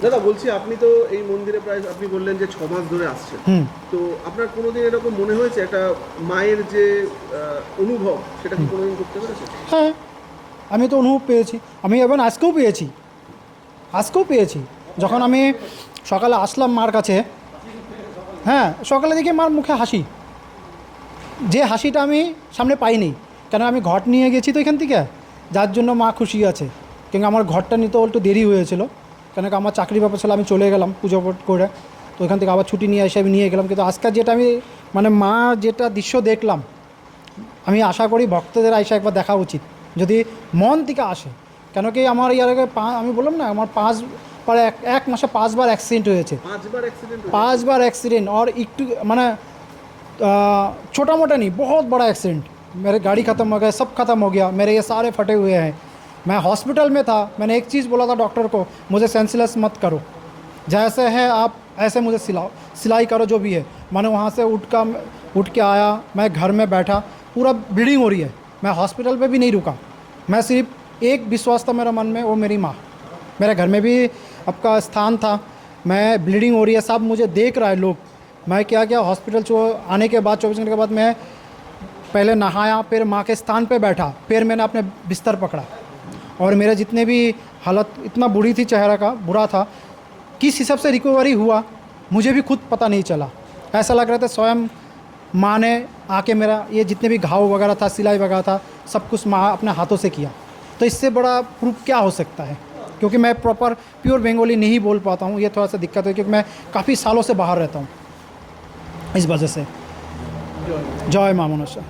দাদা বলছি, আপনি তো এই মন্দিরে প্রায় আপনি বললেন যে 6 মাস ধরে আসছেন, তো আপনার কোনোদিন এরকম মনে হয়েছে একটা মায়ের যে অনুভব সেটা কি কোনোদিন করতে পেরেছে? হ্যাঁ, আমি তো অনুভব পেয়েছি, আমি এবং আজকেও পেয়েছি যখন আমি সকালে আসলাম মার কাছে। হ্যাঁ, সকালে দেখি মার মুখে হাসি, যে হাসিটা আমি সামনে পাইনি, কেন আমি ঘট নিয়ে গেছি তো এখান থেকে, যার জন্য মা খুশি আছে। কিন্তু আমার ঘরটা নিতে একটু দেরি হয়েছিল, কেন কি আমার চাকরি ব্যাপার ছিল, আমি চলে গেলাম পুজো করে, তো এখান থেকে আবার ছুটি নিয়ে এসে আমি নিয়ে গেলাম। কিন্তু আজকাল যেটা আমি মানে মা যেটা দৃশ্য দেখলাম, আমি আশা করি ভক্তদের এসে একবার দেখা উচিত, যদি মন থেকে আসে। কেন কি আমার ইয়ার আগে আমি বললাম না, আমার এক মাসে 5 বার অ্যাক্সিডেন্ট হয়েছে। 5 বার অ্যাক্সিডেंट 5 बार एक्सीडेंट, और एक मैंने छोटा मोटा नहीं, बहुत बड़ा एक्सीडेंट। मेरे गाड़ी ख़त्म हो गया, सब ख़त्म हो गया, मेरे ये सारे फटे हुए हैं। मैं हॉस्पिटल में था, मैंने एक चीज़ बोला था डॉक्टर को, मुझे सेंसलेस मत करो, जैसे है आप ऐसे मुझे सिलाई करो जो भी है। मैंने वहाँ से उठ के आया, मैं घर में बैठा, पूरा ब्लीडिंग हो रही है, मैं हॉस्पिटल पे भी नहीं रुका। मैं सिर्फ एक विश्वास था मेरे मन में, वो मेरी माँ। मेरे घर में भी आपका स्थान था, मैं ब्लीडिंग हो रही है, सब मुझे देख रहा है लोग। मैं क्या हॉस्पिटल आने के बाद 24 घंटे के बाद मैं पहले नहाया, फिर माँ के स्थान पे बैठा, फिर मैंने अपने बिस्तर पकड़ा। और मेरे जितने भी हालत इतना बुरी थी, चेहरा का बुरा था, किस हिसाब से रिकवरी हुआ मुझे भी खुद पता नहीं चला। ऐसा लग रहा था स्वयं माँ ने आके मेरा ये जितने भी घाव वगैरह था, सिलाई वगैरह था, सब कुछ माँ अपने हाथों से किया। तो इससे बड़ा प्रूफ क्या हो सकता है? क्योंकि मैं प्रॉपर प्योर बंगाली नहीं बोल पाता हूँ, ये थोड़ा सा दिक्कत है, क्योंकि मैं काफ़ी सालों से बाहर रहता हूँ, इस वजह से। जय मां मनसा।